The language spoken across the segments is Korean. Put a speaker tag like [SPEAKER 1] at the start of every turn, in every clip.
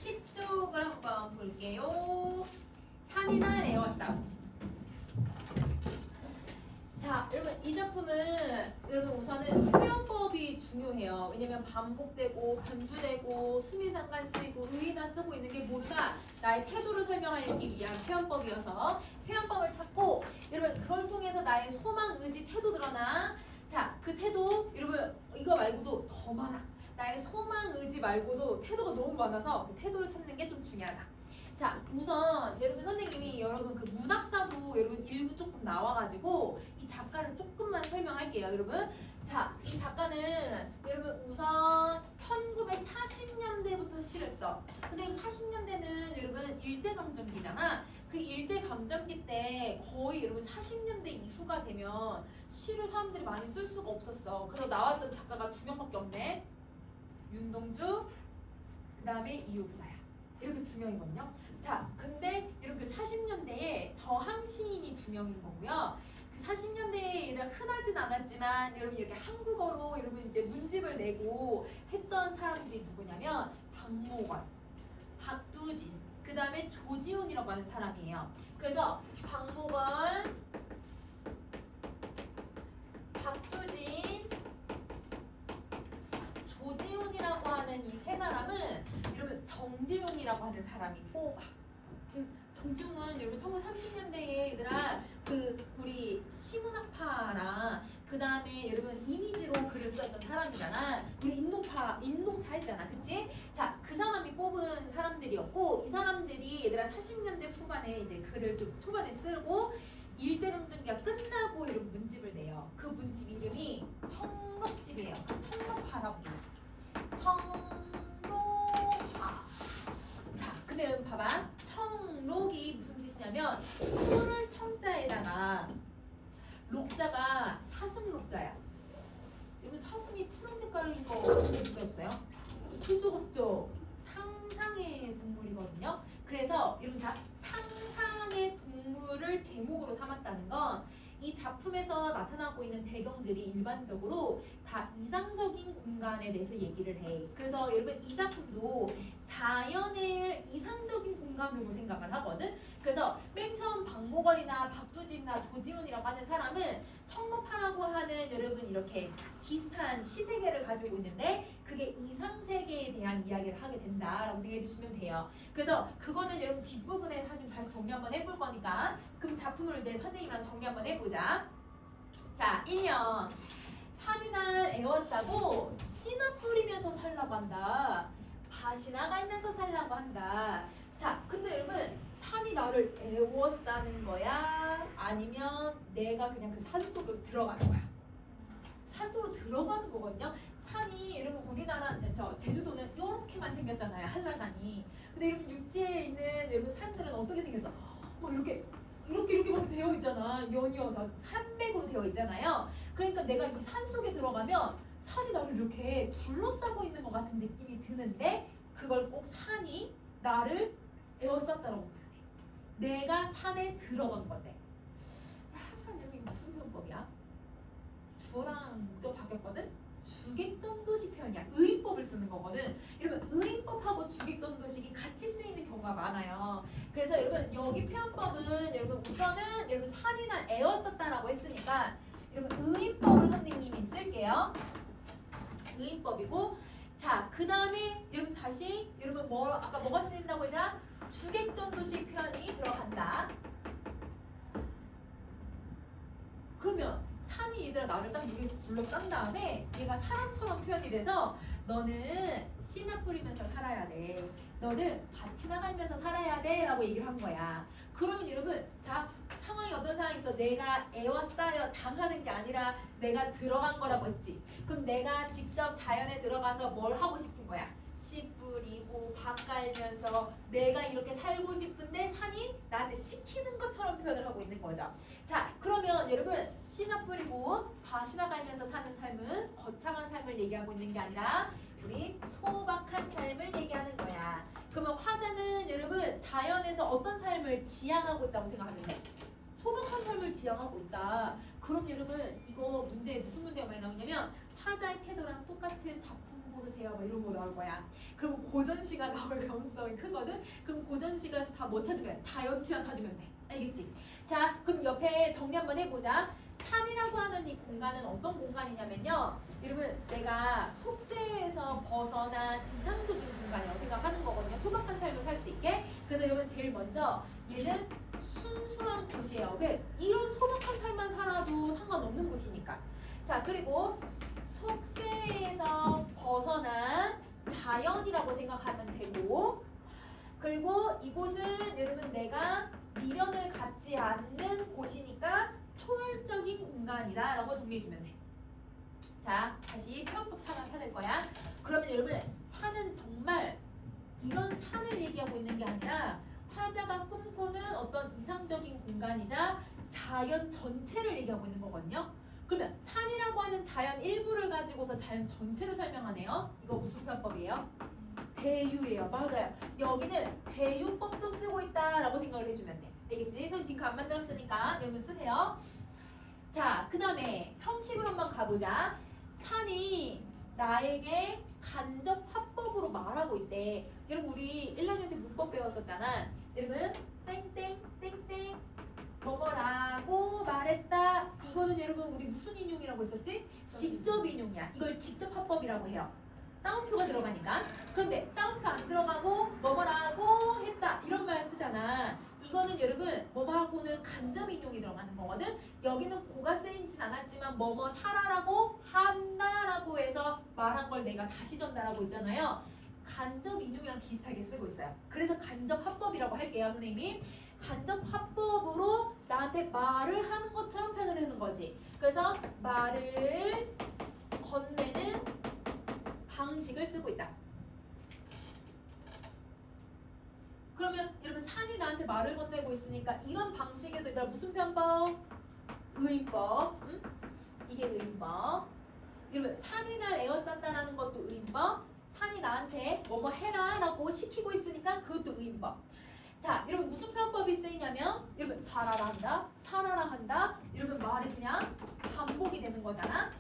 [SPEAKER 1] 10쪽을 한번 볼게요. 산이나 에어싸움. 자, 여러분 이 작품은 여러분 우선은 표현법이 중요해요. 왜냐면 반복되고 변주되고 수미상관 쓰이고 의의나 쓰고 있는 게 모두 다 나의 태도를 설명하기 위한 표현법이어서 표현법을 찾고 여러분 그걸 통해서 나의 소망, 의지, 태도 드러나. 자, 그 태도 여러분 이거 말고도 더 많아. 나의 소망, 의지 말고도 태도가 너무 많아서 그 태도를 찾는 게 좀 중요하다. 자, 우선 여러분 선생님이 여러분 그 문학사도 여러분 일부 조금 나와가지고 이 작가를 조금만 설명할게요, 여러분. 자, 이 작가는 여러분 우선 1940년대부터 시를 써. 근데 여러분 40년대는 여러분 일제강점기잖아. 그 일제강점기 때 거의 여러분 40년대 이후가 되면 시를 사람들이 많이 쓸 수가 없었어. 그래서 나왔던 작가가 2명밖에 없네. 윤동주, 그 다음에 이육사야. 이렇게 2명이거든요. 자, 근데 이렇게 40년대에 저항 시인이 2명인 거고요. 그 40년대에 흔하진 않았지만 여러분 이렇게 한국어로 여러분 이제 문집을 내고 했던 사람들이 누구냐면 박목원, 박두진, 그 다음에 조지훈이라고 하는 사람이에요. 그래서 박목원, 박두진, 조지훈이라고 하는 이 세 사람은 여러분 정지용이라고 하는 사람이 있고 정지용은 여러분 1930년대에 얘들아 그 우리 시문학파랑 그 다음에 여러분 이미지로 글을 썼던 사람이잖아. 우리 인동차 했잖아, 그치? 자, 그 사람이 뽑은 사람들이었고 이 사람들이 얘들아 40년대 후반에 이제 글을 좀 초반에 쓰고 일제강점기가 끝나고 이런 문집을 내요. 그 문집 이름이 청록집이에요. 청록파라고 해요. 청록파. 자, 근데 여러분 봐봐. 청록이 무슨 뜻이냐면 풀을 청자에다가 녹자가 사슴록자야. 여러분 사슴이 푸른 색깔인 거 누가 없어요? 그쪽 없죠. 상상의 동물이거든요. 그래서 여러분 다 상상의 동물을 제목으로 삼았다는 건 이 작품에서 나타나고 있는 배경들이 일반적으로 다 이상적인 공간에 대해서 얘기를 해. 그래서 여러분 이 작품도 자연을 이상적인 공간으로 생각을 하거든. 그래서 맨 처음 박목원이나 박두진이나 조지훈이라고 하는 사람은 청록파라고 하는 여러분 이렇게 비슷한 시세계를 가지고 있는데 그게 이상세계에 대한 이야기를 하게 된다라고 생각해 주시면 돼요. 그래서 그거는 여러분 뒷부분에 사실 다시 정리 한번 해볼 거니까 그럼 작품을 이제 선생님이랑 정리 한번 해보자. 자, 1년 산이나 에워싸고 씨나 뿌리면서 살라고 한다. 밭이나 갈면서 살라고 한다. 자, 근데 여러분 산이 나를 에워싸는 거야? 아니면 내가 그냥 그 산 속으로 들어가는 거야? 산속으로 들어가는 거거든요. 산이 여러분 우리나라 제주도는 이렇게만 생겼잖아요. 한라산이. 근데 여러분 육지에 있는 여러분 산들은 어떻게 생겼어? 이렇게 막 되어 있잖아. 연이어서 산맥으로 되어 있잖아요. 그러니까 내가 이 산 속에 들어가면 산이 나를 이렇게 둘러싸고 있는 것 같은 느낌이 드는데 그걸 꼭 산이 나를 에워쌌다라고 봐야 돼. 내가 산에 들어간 건데. 항상 여기 무슨 표현법이야? 주어랑 목적 바뀌었거든? 주객전도식 표현이야. 의인법을 쓰는 거거든. 여러분 의인법하고 주객전도식이 같이 쓰이는 경우가 많아요. 그래서 여러분 여기 표현법은 여러분 우선은 여러분 산이나 에워쌌다라고 했으니까 여러분 의인법을 선생님이 쓸게요. 의인법이고 자, 그 다음에 여러분 다시 여러분 아까 뭐가 쓰인다고 했더라? 주객전도식 표현이 들어간다. 그러면 산이 얘들아 나를 딱 여기서 둘러싼 다음에 얘가 사람처럼 표현이 돼서 너는 씨나 뿌리면서 살아야 돼. 너는 밭이나 갈면서 살아야 돼 라고 얘기를 한 거야. 그러면 여러분 자 상황이 어떤 상황이 있어? 내가 에워싸여 당하는 게 아니라 내가 들어간 거라고 했지. 그럼 내가 직접 자연에 들어가서 뭘 하고 싶은 거야? 씨 뿌리고 밭 갈면서 내가 이렇게 살고 싶은데 산이 나한테 시키는 것처럼 표현을 하고 있는 거죠. 자, 그러면 여러분 씨나 뿌리고 밭이나 갈면서 사는 삶은 거창한 삶을 얘기하고 있는 게 아니라 우리 소박한 삶을 얘기하는 거야. 그러면 화자는 여러분 자연에서 어떤 삶을 지향하고 있다고 생각하면 돼? 소박한 삶을 지향하고 있다. 그럼 여러분 이거 문제 무슨 문제가 많이 나오냐면 화자의 태도랑 똑같아. 같은 작품 고르세요. 뭐 이런 거 나올 거야. 그럼 고전시가 나올 가능성이 크거든. 그럼 고전시가에서 다 뭐 찾으면 자연치안 찾으면 돼. 알겠지? 자, 그럼 옆에 정리 한번 해보자. 산이라고 하는 이 공간은 어떤 공간이냐면요. 여러분 내가 속세에서 벗어난 이상적인 공간이라고 생각하는 거거든요. 소박한 삶을 살 수 있게. 그래서 여러분 제일 먼저 얘는 순수한 곳이에요. 왜? 이런 소박한 삶만 살아도 상관없는 곳이니까. 자, 그리고 속세에서 벗어난 자연이라고 생각하면 되고, 그리고 이곳은 여러분 내가 미련을 갖지 않는 곳이니까 초월적인 공간이다 라고 정리해주면 돼. 자, 다시 표현법 차단 찾을 거야. 그러면 여러분 산은 정말 이런 산을 얘기하고 있는 게 아니라 화자가 꿈꾸는 어떤 이상적인 공간이자 자연 전체를 얘기하고 있는 거거든요. 그러면 산이라고 하는 자연 일부를 가지고서 자연 전체를 설명하네요. 이거 무슨 표현법이에요? 배유예요. 맞아요. 여기는 배유법도 쓰고 있다라고 생각을 해주면 돼. 알겠지? 선생님 딩크 안 만들었으니까 여러분 쓰세요. 자, 그 다음에 형식으로 한번 가보자. 산이 나에게 간접 화법으로 말하고 있대. 여러분 우리 1학년 때 문법 배웠었잖아. 여러분 땡땡 땡땡 뭐뭐라고 말했다. 이거는 여러분 우리 무슨 인용이라고 했었지? 직접 인용이야. 이걸 직접 화법이라고 해요. 따옴표가 들어가니까. 그런데 따옴표 안 들어가고 뭐뭐라고 했다 이런 말 쓰잖아. 이거는 여러분 뭐뭐하고는 간접 인용이 들어가는 거거든. 여기는 고가 쓰이진 않았지만 뭐뭐 사라라고 한다라고 해서 말한 걸 내가 다시 전달하고 있잖아요. 간접 인용이랑 비슷하게 쓰고 있어요. 그래서 간접 화법이라고 할게요, 선생님이. 간접 화법으로 나한테 말을 하는 것처럼 표현을 하는 거지. 그래서 말을 건네는 방식을 쓰고 있다. 그러면 여러분 산이 나한테 말을 건네고 있으니까 이런 방식에도 얘들아 무슨 편법? 의인법. 응? 이게 의인법. 여러분 산이 날 에워싼다라는 것도 의인법. 산이 나한테 뭐뭐 해라 라고 시키고 있으니까 그것도 의인법. 자, 여러분 무슨 표현법이 쓰이냐면 여러분 살아라 한다, 살아라 한다. 여러분 말이 그냥 반복이 되는 거잖아.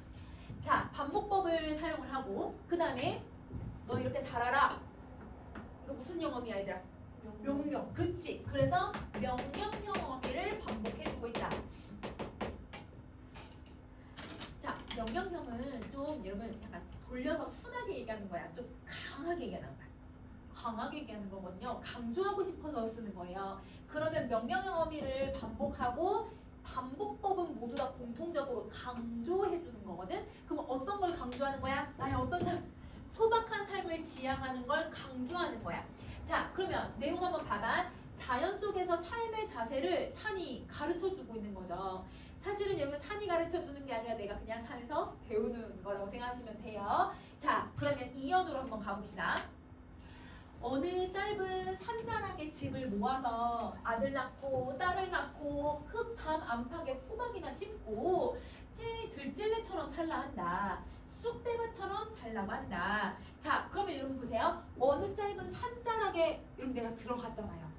[SPEAKER 1] 자, 반복법을 사용을 하고 그 다음에 너 이렇게 살아라. 이거 무슨 영어미야 얘들아? 명령. 그렇지. 그래서 명령형 어미를 반복해주고 있다. 자, 명령형은 좀 여러분 약간 돌려서 순하게 얘기하는 거야. 좀 강하게 얘기하는 거야. 강하게 얘기하는 거거든요. 강조하고 싶어서 쓰는 거예요. 그러면 명령형 어미를 반복하고 반복법은 모두 다 공통적으로 강조해주는 거거든. 그럼 어떤 걸 강조하는 거야? 나의 어떤 소박한 삶을 지향하는 걸 강조하는 거야. 자, 그러면 내용 한번 봐봐. 자연 속에서 삶의 자세를 산이 가르쳐주고 있는 거죠. 사실은 여러분 산이 가르쳐주는 게 아니라 내가 그냥 산에서 배우는 거라고 생각하시면 돼요. 자, 그러면 이연으로 한번 가봅시다. 어느 짧은 산자락의 집을 모아서 아들 낳고 딸을 낳고 흙담 안팎에 호박이나 심고 들찔레처럼 살라 한다. 쑥대밭처럼 살라고 한다. 자, 그러면 여러분 보세요. 어느 짧은 산자락에 여러분 내가 들어갔잖아요.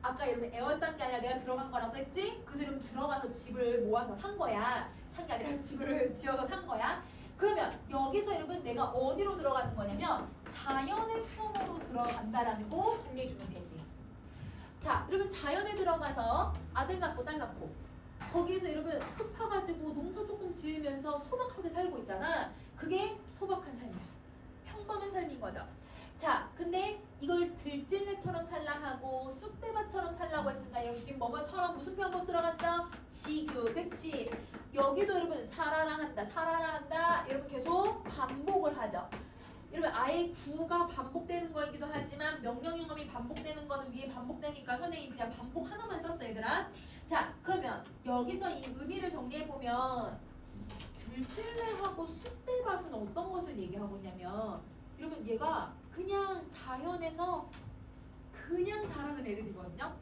[SPEAKER 1] 아까 여러분 에어싼 게 아니라 내가 들어간 거라고 했지? 그래서 여러분 들어가서 집을 모아서 산 거야. 산 게 아니라 집을 지어서 산 거야. 그러면 여기서 여러분 내가 어디로 들어가는 거냐면 자연의 품으로 들어간다라는 거 정리해주면 되지. 자, 여러분 자연에 들어가서 아들 낳고 딸 낳고 거기에서 여러분 흙 파가지고 농사 조금 지으면서 소박하게 살고 있잖아. 그게 소박한 삶이야. 평범한 삶인 거죠. 자, 근데 이걸 들찔레처럼 살라 하고 쑥대밭처럼 살라고 했으니까 여러분 지금 뭐뭐처럼 무슨 표현법 들어갔어? 지규, 그치? 여기도 여러분 살아라 한다, 살아라 한다. 여러분 계속 반복을 하죠. 여러분 아예 구가 반복되는 거이기도 하지만 명령형음이 반복되는 거는 위에 반복되니까 선생님이 그냥 반복 하나만 썼어 얘들아. 자, 그러면 여기서 이 의미를 정리해보면 들찔레하고 쑥대밭은 어떤 것을 얘기하고 있냐면 여러분 얘가 그냥 자연에서 그냥 자라는 애들이거든요.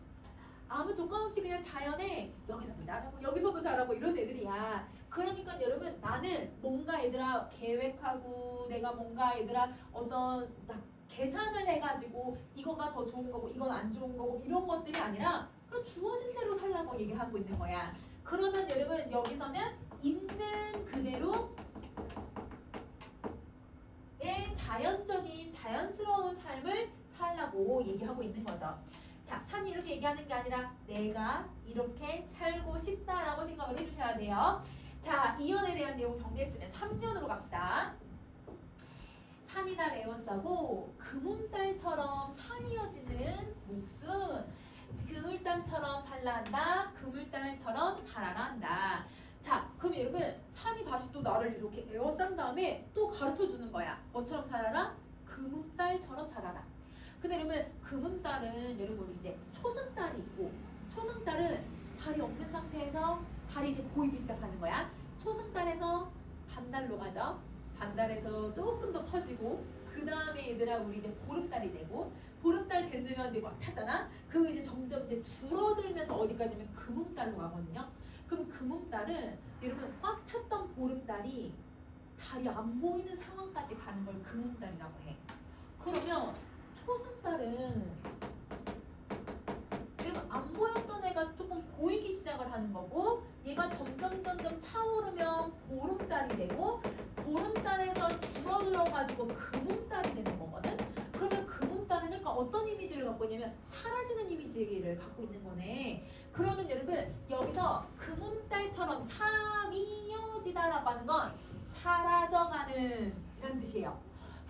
[SPEAKER 1] 아무 조건 없이 그냥 자연에 여기서도 자라고 여기서도 자라고 이런 애들이야. 그러니까 여러분 나는 뭔가 얘들아 계획하고 내가 뭔가 얘들아 어떤 계산을 해가지고 이거가 더 좋은 거고 이건 안 좋은 거고 이런 것들이 아니라 그냥 주어진 대로 살라고 얘기하고 있는 거야. 그러면 여러분 여기서는 있는 그대로 자연적인 자연스러운 삶을 살라고 얘기하고 있는 거죠. 자, 산이 이렇게 얘기하는 게 아니라 내가 이렇게 살고 싶다라고 생각을 해주셔야 돼요. 자, 이연에 대한 내용 정리했으면 3년으로 갑시다. 산이나 레오사고 그물달처럼 산이어지는 목숨, 그물담처럼 살라한다, 그물달처럼 살아라 한다. 자, 그럼 여러분 산이 다시 또 나를 이렇게 에워싼 다음에 또 가르쳐주는 거야. 뭐처럼 살아라? 그물달처럼 살아라. 근데 여러분 금음달은 여러분 이제 초승달이 있고, 초승달은 달이 없는 상태에서 달이 이제 보이기 시작하는 거야. 초승달에서 반달로 가죠. 반달에서 조금 더 커지고, 그 다음에 얘들아 우리 이제 보름달이 되고, 보름달 되면 이제 꽉 찼잖아. 그 이제 점점 이제 줄어들면서 어디까지냐면 금음달로 가거든요. 그럼 금음달은 여러분 꽉 찼던 보름달이 달이 안 보이는 상황까지 가는 걸 금음달이라고 해. 그러면 초승달은 여러분 안 보였던 애가 조금 보이기 시작을 하는 거고, 얘가 점점 차오르면 보름달이 되고, 보름달에서 줄어들어가지고 금음달이 되는 거거든. 그러면 금음달은 약간 어떤 이미지를 갖고 있냐면 사라지는 이미지를 갖고 있는 거네. 그러면 여러분 여기서 금음달처럼 삼이어지다라고 하는 건 사라져가는 이런 뜻이에요.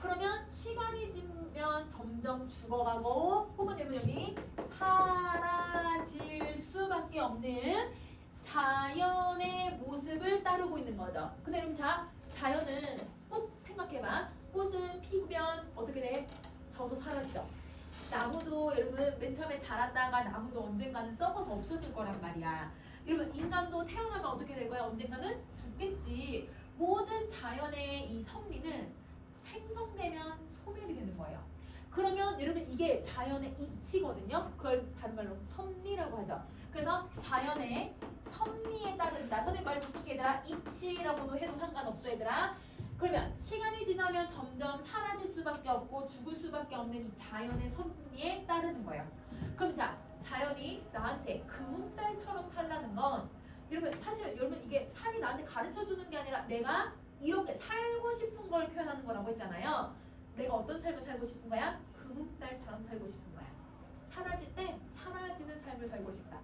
[SPEAKER 1] 그러면 시간이 지면 점점 죽어가고, 혹은 여기 사라질 수밖에 없는 자연의 모습을 따르고 있는 거죠. 근데 여러분 자연은 꼭 생각해봐. 꽃은 피면 어떻게 돼? 져서 사라지죠. 나무도 여러분 맨 처음에 자랐다가 나무도 언젠가는 썩어서 없어질 거란 말이야. 여러분 인간도 태어나면 어떻게 될 거야? 언젠가는 죽겠지. 모든 자연의 이 섭리는 생성되면 소멸이 되는 거예요. 그러면 여러분 이게 자연의 이치거든요. 그걸 다른 말로 섭리라고 하죠. 그래서 자연의 섭리에 따른다. 선생님 말 듣게 얘들아, 이치라고도 해도 상관없어 얘들아. 그러면 시간이 지나면 점점 사라질 수밖에 없고 죽을 수밖에 없는 이 자연의 섭리에 따르는 거예요. 그럼 자연이 나한테 금음달처럼 살라는 건 여러분 사실 여러분 이게 산이 나한테 가르쳐주는 게 아니라 내가 이렇게 살고 싶은 걸 표현하는 거라고 했잖아요. 내가 어떤 삶을 살고 싶은 거야? 금음달처럼 살고 싶은 거야. 사라질 때 사라지는 삶을 살고 싶다.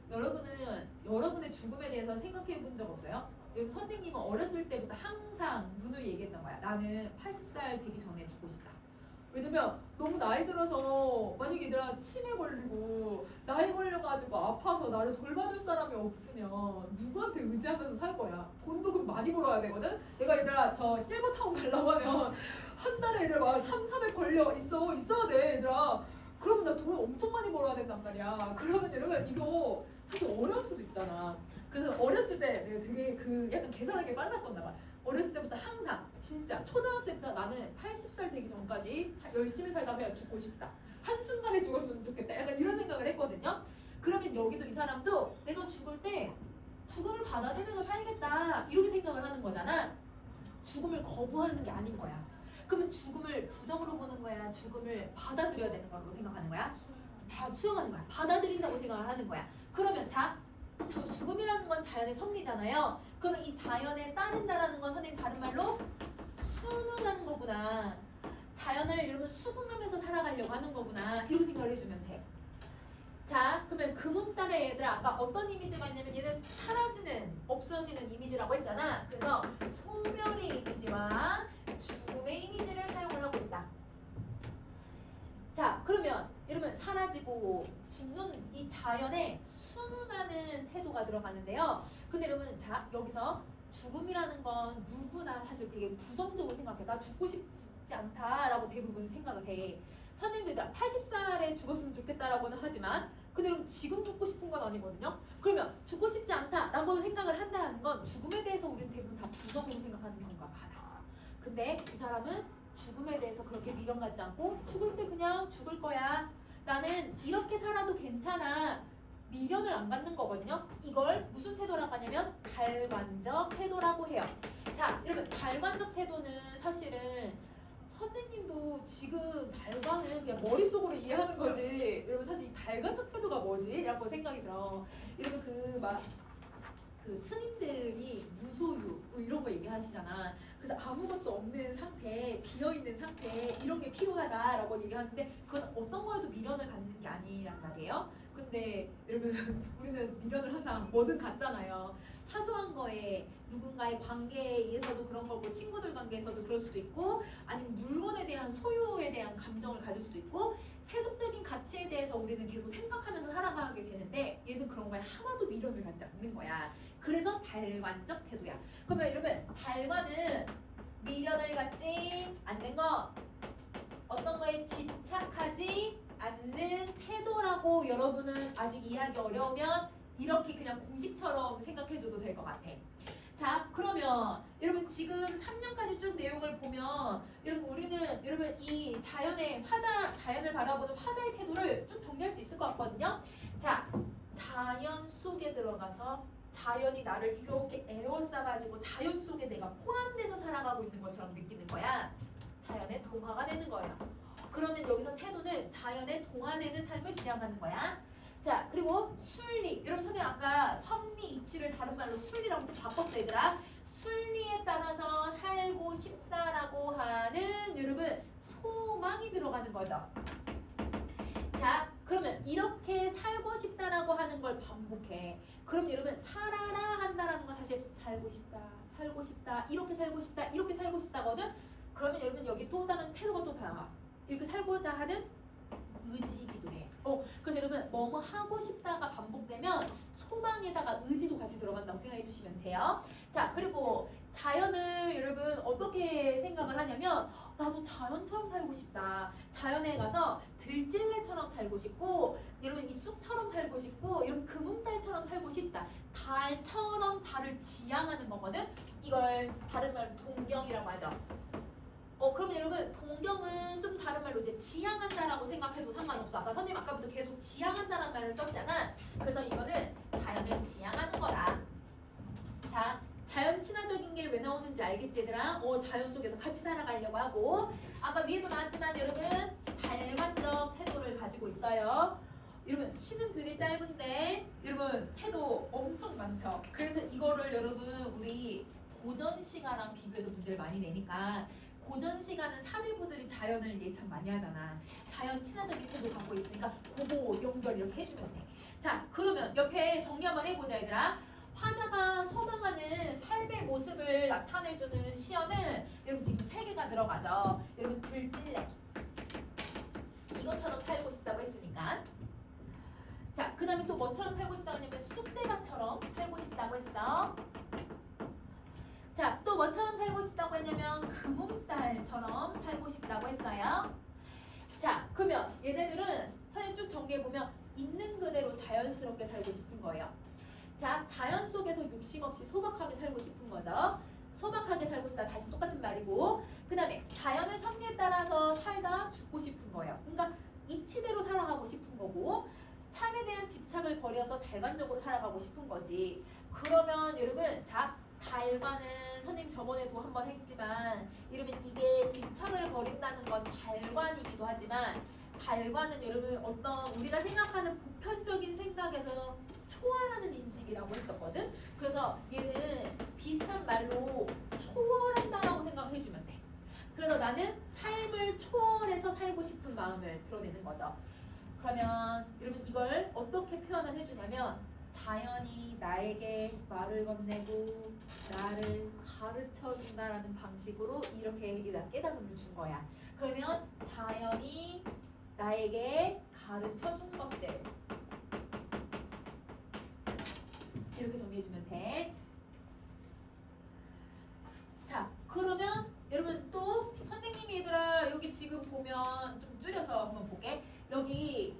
[SPEAKER 1] 여러분은 여러분의 죽음에 대해서 생각해 본 적 없어요? 여러분 선생님은 어렸을 때부터 항상 누누이 얘기했던 거야. 나는 80살 되기 전에 죽고 싶다. 왜냐면 너무 나이 들어서 만약에 얘들아 치매 걸리고 나이 걸려가지고 아파서 나를 돌봐줄 사람이 없으면 누구한테 의지하면서 살 거야. 돈도 그럼 많이 벌어야 되거든. 내가 얘들아 저 실버타운 가려고 하면 한 달에 얘들아 막 300 걸려 있어야 돼 얘들아. 그러면 나 돈 엄청 많이 벌어야 된단 말이야. 그러면 여러분 이거 사실 어려울 수도 있잖아. 그래서 어렸을 때 내가 되게 약간 계산하기 빨랐었나 봐. 어렸을 때부터 항상 진짜 초등학생부터 나는 80살 되기 전까지 열심히 살다가 죽고 싶다. 한순간에 죽었으면 좋겠다. 약간 이런 생각을 했거든요. 그러면 여기도 이 사람도 내가 죽을 때 죽음을 받아들이면서 살겠다 이렇게 생각을 하는 거잖아. 죽음을 거부하는 게 아닌 거야. 그러면 죽음을 부정으로 보는 거야? 죽음을 받아들여야 되는 거라고 생각하는 거야? 수용하는 거야. 받아들인다고 생각을 하는 거야. 그러면 저 죽음이라는 건 자연의 섭리잖아요. 그러면 이 자연에 따른다라는 건 선생님 다른 말로 순응하는 거구나. 자연을 여러분 수긍하면서 살아가려고 하는 거구나. 이렇게 생각을 해주면 돼. 그러면 금음달의 얘들아 아까 어떤 이미지가 있냐면 얘는 사라지는, 없어지는 이미지라고 했잖아. 그래서 소멸의 이미지와 죽음의 이미지를 사용을 하고 있다. 그러면 여러분 사라지고 죽는 이 자연에 순응하는 태도가 들어가는데요. 근데 여러분 여기서 죽음이라는 건 누구나 사실 되게 부정적으로 생각해. 나 죽고 싶지 않다라고 대부분 생각을 해. 선생님들 80살에 죽었으면 좋겠다라고는 하지만 근데 여러분 지금 죽고 싶은 건 아니거든요. 그러면 죽고 싶지 않다라고 생각을 한다는 건 죽음에 대해서 우리는 대부분 다 부정으로 생각하는 경우가 많아. 근데 이 사람은 죽음에 대해서 그렇게 미련 갖지 않고 죽을 때 그냥 죽을 거야. 나는 이렇게 살아도 괜찮아. 미련을 안 갖는 거거든요. 이걸 무슨 태도라고 하냐면 달관적 태도라고 해요. 여러분 달관적 태도는 사실은 선생님도 지금 달관은 그냥 머릿속으로 이해하는 거지. 여러분 사실 이 달관적 태도가 뭐지? 라고 생각이 들어. 여러분 그 스님들이 무소유 이런 거 얘기하시잖아. 그래서 아무것도 없는 상태, 비어있는 있는 상태에 이런 게 필요하다라고 얘기하는데 그건 어떤 거에도 미련을 갖는 게 아니란 말이에요. 근데 여러분 우리는 미련을 항상 뭐든 갖잖아요. 사소한 거에 누군가의 관계에서도 그런 거고 친구들 관계에서도 그럴 수도 있고 아니면 물건에 대한 소유에 대한 감정을 가질 수도 있고 세속적인 가치에 대해서 우리는 계속 생각하면서 살아가게 되는데 얘는 그런 거에 하나도 미련을 갖지 않는 거야. 그래서 달관적 태도야. 그러면 여러분 달관은 미련을 갖지 않는 거 어떤 거에 집착하지 않는 태도라고 여러분은 아직 이해하기 어려우면 이렇게 그냥 공식처럼 생각해줘도 될 것 같아. 자 그러면 여러분 지금 3년까지 쭉 내용을 보면 여러분 우리는 여러분 이 자연의 자연을 바라보는 화자의 태도를 쭉 정리할 수 있을 것 같거든요. 자 자연 속에 들어가서 자연이 나를 이렇게 에워싸가지고 자연 속에 내가 포함돼서 살아가고 있는 것처럼 느끼는 거야. 자연의 동화가 되는 거예요. 그러면 여기서 태도는 자연의 동화되는 삶을 지향하는 거야. 자 그리고 순리 여러분 선생님 아까 선미 이치를 다른 말로 순리라고 또 바꿨어 얘들아. 순리에 따라서 살고 싶다라고 하는 여러분 소망이 들어가는 거죠. 자 그러면 이렇게 살고 싶다라고 하는 걸 반복해. 그럼 여러분 살아라 한다라는 건 사실 살고 싶다 이렇게 살고 싶다 이렇게 살고 싶다거든. 그러면 여러분 여기 또 다른 태도가 또 나와. 이렇게 살고자 하는 의지이기도 해. 그래서 여러분 뭐뭐 하고 싶다가 반복되면 소망에다가 의지도 같이 들어간다고 생각해 주시면 돼요. 자 그리고 자연을 여러분 어떻게 생각을 하냐면 나도 자연처럼 살고 싶다. 자연에 가서 들찔레처럼 살고 싶고 여러분 이 쑥처럼 살고 싶고 이런 금은달처럼 살고 싶다. 달처럼 달을 지향하는 거거든. 이걸 다른 말로 동경이라고 하죠. 그러면 여러분 동경은 좀 다른 말로 이제 지향한다라고 생각해도 상관없어. 아까 선생님 아까부터 계속 지향한다는 말을 썼잖아. 그래서 이거는 자연을 지향하는 거라. 자 자연 친화적인 게 왜 나오는지 알겠지 얘들아? 자연 속에서 같이 살아가려고 하고 아까 위에도 나왔지만 여러분 달관적 태도를 가지고 있어요. 여러분 시는 되게 짧은데 여러분 태도 엄청 많죠. 그래서 이거를 여러분 우리 고전 시가랑 비교해서 문제를 많이 내니까 고전 시간은 사대부들이 자연을 예찬 많이 하잖아. 자연 친화적인 태도 갖고 있으니까 그거 연결 이렇게 해주면 돼. 자 그러면 옆에 정리 한번 해보자 얘들아. 화자가 소망하는 삶의 모습을 나타내주는 시어는 여러분 지금 3개가 들어가죠. 여러분 들찔레 이것처럼 살고 싶다고 했으니까. 자 그 다음에 또 뭐처럼 살고 싶다고 했냐면 쑥대밭처럼 살고 싶다고 했어. 자, 또 뭐처럼 살고 싶다고 했냐면 금음달처럼 살고 싶다고 했어요. 자, 그러면 얘네들은 선생님 쭉 정리해보면 있는 그대로 자연스럽게 살고 싶은 거예요. 자, 자연 속에서 욕심 없이 소박하게 살고 싶은 거죠. 소박하게 살고 싶다. 다시 똑같은 말이고 그 다음에 자연의 섭리에 따라서 살다 죽고 싶은 거예요. 그러니까 이치대로 살아가고 싶은 거고 삶에 대한 집착을 버려서 달관적으로 살아가고 싶은 거지. 그러면 여러분 자 달관은 선생님 저번에도 한번 했지만 이러면 이게 집착을 버린다는 건 달관이기도 하지만 달관은 여러분 어떤 우리가 생각하는 보편적인 생각에서 초월하는 인식이라고 했었거든. 그래서 얘는 비슷한 말로 초월한다라고 생각해주면 돼. 그래서 나는 삶을 초월해서 살고 싶은 마음을 드러내는 거죠. 그러면 여러분 이걸 어떻게 표현을 해주냐면 자연이 나에게 말을 건네고 나를 가르쳐준다라는 방식으로 이렇게 깨달음을 준 거야. 그러면 자연이 나에게 가르쳐준 것들 이렇게 정리해주면 돼. 자 그러면 여러분 또 선생님이 얘들아 여기 지금 보면 좀 줄여서 한번 볼게. 여기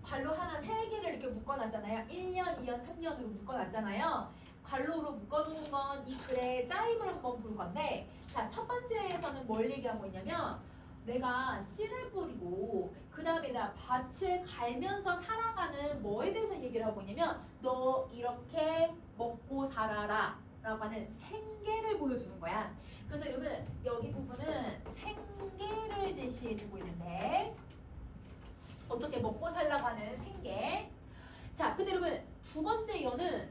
[SPEAKER 1] 괄로 하나 3개를 이렇게 묶어놨잖아요. 1년, 2년, 3년으로 묶어놨잖아요. 괄로로 묶어놓은 건 이 글의 짜임을 한번 볼 건데 자, 첫 번째에서는 뭘 얘기하고 있냐면 내가 씨를 뿌리고 그 다음에 나 밭을 갈면서 살아가는 뭐에 대해서 얘기를 하고 있냐면 너 이렇게 먹고 살아라 라고 하는 생계를 보여주는 거야. 그래서 여러분 여기 부분은 생계를 제시해주고 있는데 어떻게 먹고 살라고 하는 생계. 자 근데 여러분 두 번째 여는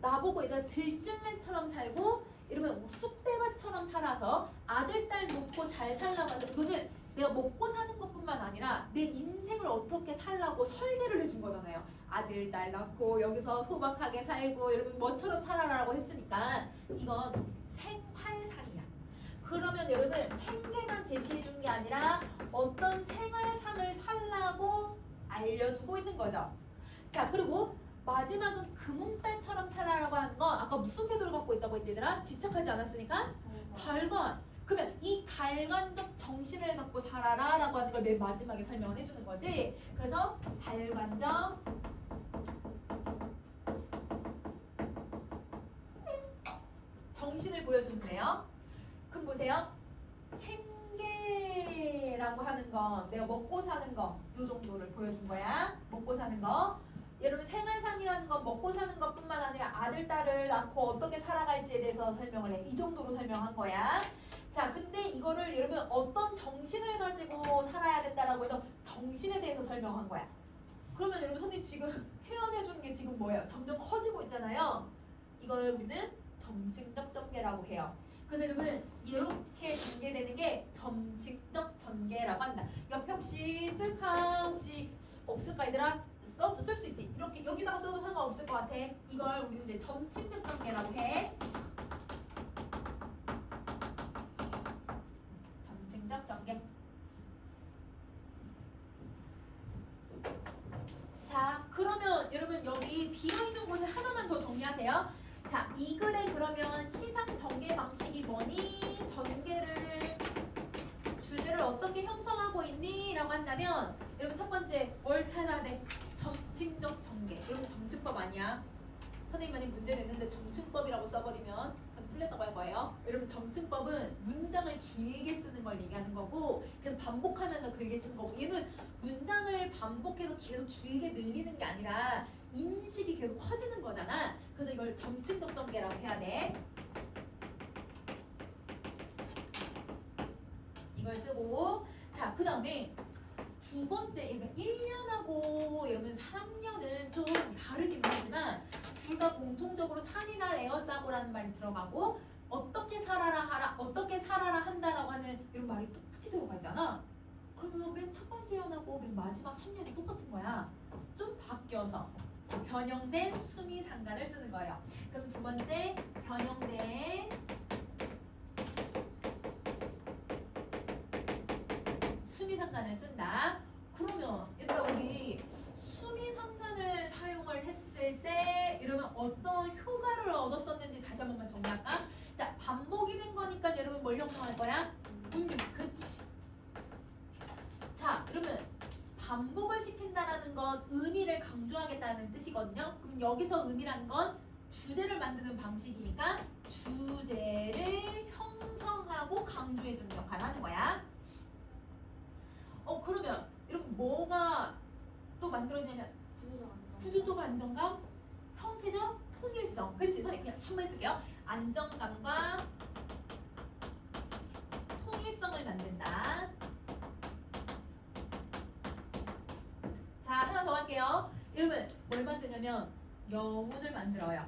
[SPEAKER 1] 나보고 얘가 들증레처럼 살고 이러면 쑥대밭처럼 살아서 아들 아들, 딸 놓고 잘 살라고 하는 이거는 내가 먹고 사는 것뿐만 아니라 내 인생을 어떻게 살라고 설계를 해준 거잖아요. 아들, 딸 낳고 여기서 소박하게 살고 여러분 뭐처럼 살아라라고 했으니까 이건 생활상이야. 그러면 여러분 생계만 제시해 준 게 아니라 어떤 생활상을 살라고 알려주고 있는 거죠. 자, 그리고 마지막은 금은달처럼 살아라고 하는 건 아까 무슨 태도를 갖고 있다고 했지 얘들아? 집착하지 않았으니까? 달관. 그러면 이 달관적 정신을 갖고 살아라 라고 하는 걸 맨 마지막에 설명을 해주는 거지. 그래서 달관적 정신을 보여주는데요. 그럼 보세요. 생계라고 하는 건 내가 먹고 사는 거 요 정도를 보여준 거야. 먹고 사는 거. 여러분 생활상이라는 건 먹고 사는 것뿐만 아니라 아들, 딸을 낳고 어떻게 살아갈지에 대해서 설명을 해. 이 정도로 설명한 거야. 자, 근데 이거를 여러분 어떤 정신을 가지고 살아야 된다라고 해서 정신에 대해서 설명한 거야. 그러면 여러분 선생님 지금 표현해 주는 게 지금 뭐예요? 점점 커지고 있잖아요. 이걸 우리는 점증적 전개라고 해요. 그래서 여러분 이렇게 전개되는 게 점증적 전개라고 한다. 옆에 혹시 쓸카 혹시 없을까 얘들아? 쓸 수 있지. 이렇게 여기다가 써도 상관없을 것 같아. 이걸 우리는 이제 점증적 전개라고 해. 점증적 전개. 자, 그러면 여러분 여기 비어있는 곳에 하나만 더 정리하세요. 자, 이 글에 그러면 시상 전개 방식이 뭐니? 전개를 주제를 어떻게 형성하고 있니? 라고 한다면 여러분 첫 번째 뭘 찾아야 돼? 점증적 전개. 여러분 점증법 아니야. 선생님만이 문제 냈는데 점증법이라고 써버리면 전 틀렸다고 할 거예요. 여러분 점증법은 문장을 길게 쓰는 걸 얘기하는 거고 계속 반복하면서 길게 쓰는 거고 얘는 문장을 반복해서 계속 길게 늘리는 게 아니라 인식이 계속 커지는 거잖아. 그래서 이걸 점증적 전개라고 해야 돼. 이걸 쓰고 자, 그 다음에 두 번째, 그러니까 1년하고 이러면 3년은 좀 다르긴 하지만 둘 다 공통적으로 산이나 에어싸고라는 말이 들어가고 어떻게 살아라 하라, 어떻게 살아라 한다라고 하는 이런 말이 똑같이 들어가 있잖아. 그러면 맨 첫 번째 년하고 맨 마지막 3년이 똑같은 거야. 좀 바뀌어서 변형된 수미상관을 쓰는 거예요. 그럼 두 번째, 변형된 수미상관을 쓴다. 그러면 얘들아 우리 수미상관을 사용을 했을 때 이러면 어떤 효과를 얻었었는지 다시 한 번만 정리할까? 자, 반복이 된 거니까 여러분 뭘 형성할 거야? 그치. 자, 그러면 반복을 시킨다라는 건 의미를 강조하겠다는 뜻이거든요. 그럼 여기서 의미라는 건 주제를 만드는 방식이니까 주제를 형성하고 강조해주는 역할을 하는 거야. 그러면 여러분 뭐가 또 만들어지냐면 구조적 안정감, 형태적 통일성. 그렇지? 선생님 그냥 한 번 쓸게요. 안정감과 통일성을 만든다. 자, 하나 더 할게요. 여러분 뭘 만드냐면 여운을 만들어요.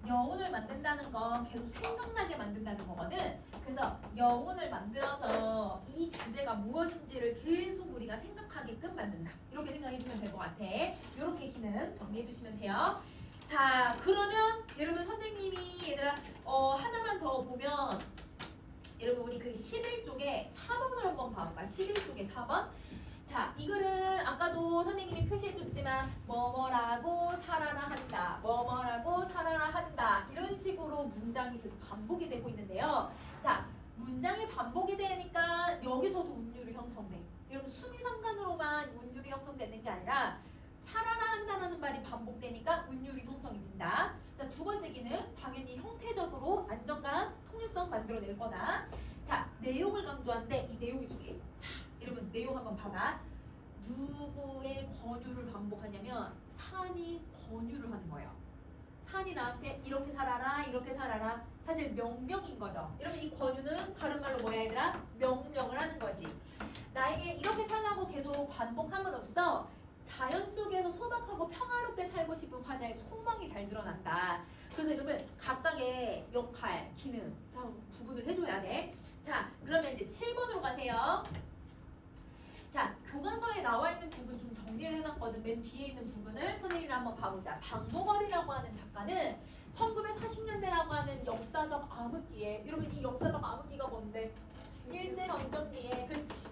[SPEAKER 1] 여운을 만든다는 건 계속 생각나게 만든다는 거거든. 그래서 여운을 만들어서 이 주제가 무엇인지를 계속 우리가 생각하게끔 만든다. 이렇게 생각해주면 될 것 같아. 이렇게 키는 정리해주시면 돼요. 자, 그러면 여러분 선생님이 얘들아 하나만 더 보면 여러분 우리 그 11쪽에 4번을 한번 봐볼까? 11쪽에 4번. 자, 이 글은 아까도 선생님이 표시해줬지만 뭐뭐라고 살아라 한다, 뭐뭐라고 살아라 한다 이런 식으로 문장이 계속 반복이 되고 있는데요. 자, 문장이 반복이 되니까 여기서도 운율이 형성돼. 여러분 수미상관으로만 운율이 형성되는 게 아니라 살아라 한다는 말이 반복되니까 운율이 형성이 된다. 자, 두 번째 기는 당연히 형태적으로 안정감, 통일성 만들어낼 거다. 자, 내용을 강조하는데 이 내용이 중요해. 자, 여러분 내용 한번 봐봐. 누구의 권유를 반복하냐면 산이 권유를 하는 거예요. 산이 나한테 이렇게 살아라, 이렇게 살아라. 사실 명령인 거죠. 여러분 이 권유는 다른 말로 뭐야 얘들아? 명령을 하는 거지. 나에게 이렇게 살라고 계속 반복함은 없어. 자연 속에서 소박하고 평화롭게 살고 싶은 화자의 소망이 잘 드러난다. 그래서 여러분 각각의 역할, 기능 자 구분을 해줘야 돼. 자, 그럼 7번으로 가세요. 자, 교과서에 나와 있는 부분 좀 정리를 해놨거든. 맨 뒤에 있는 부분을 선생님이 한번 봐보자. 박목월이라고 하는 작가는 1940년대라고 하는 역사적 암흑기에, 여러분 이 역사적 암흑기가 뭔데? 일제강점기에, 그렇지.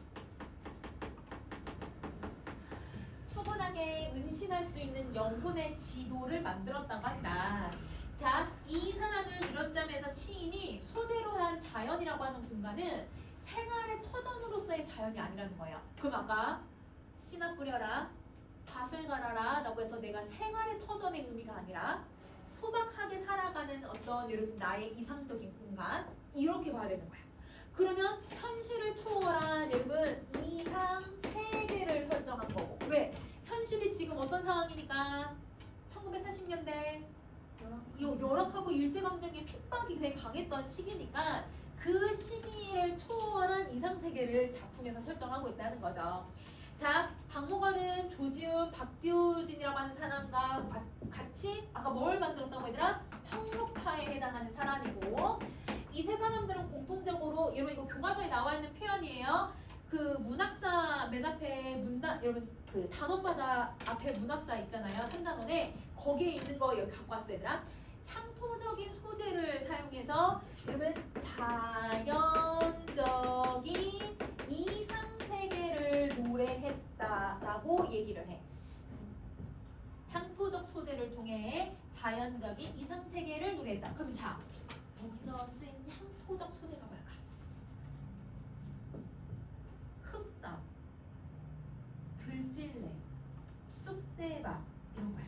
[SPEAKER 1] 푸근하게 은신할 수 있는 영혼의 지도를 만들었다고 한다. 자, 이 사람은 이런 점에서 시인이 소재로 한 자연이라고 하는 공간은 생활의 터전으로서의 자연이 아니라는 거예요. 그럼 아까 씨나 뿌려라, 밭을 갈아라 라고 해서 내가 생활의 터전의 의미가 아니라 소박하게 살아가는 어떤 여러분 나의 이상적인 공간, 이렇게 봐야 되는 거야. 그러면 현실을 초월한 여러분 이상 세계를 설정한 거고. 왜? 현실이 지금 어떤 상황이니까 1940년대 열악하고 일제강점기 핍박이 굉장히 강했던 시기니까 그 시기를 초월한 이상세계를 작품에서 설정하고 있다는 거죠. 자, 박목월은 조지훈, 박규진이라고 하는 사람과 같이 아까 뭘 만들었다고 얘들아? 청록파에 해당하는 사람이고, 이 세 사람들은 공통적으로, 여러분 이거 교과서에 나와 있는 표현이에요. 그 문학사 맨 앞에 여러분 그 단원마다 앞에 문학사 있잖아요. 3단원에 거기에 있는 거 여기 갖고 왔어요, 얘들아. 향토적인 소재를 사용해서 여러분 자연적인 이상세계를 노래했다라고 얘기를 해. 향토적 소재를 통해 자연적인 이상세계를 노래했다. 그럼 자, 여기서 쓴 향토적 소재가 뭘까? 흙담, 들찔레, 쑥대밭 이런 거야.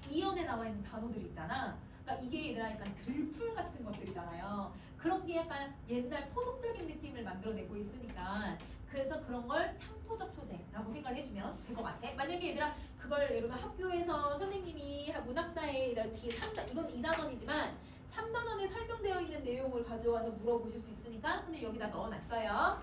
[SPEAKER 1] 이연에 나와 있는 단어들 있잖아. 그러니까 이게 얘들아 약간 들풀 같은 것들이잖아요. 그런 게 약간 옛날 토속적인 느낌을 만들어내고 있으니까 그래서 그런 걸 향토적 소재라고 생각을 해주면 될 것 같아. 만약에 얘들아 그걸 여러분 학교에서 선생님이 문학사에 뒤에 3단, 이건 2단원이지만 3단원에 설명되어 있는 내용을 가져와서 물어보실 수 있으니까 근데 여기다 넣어놨어요.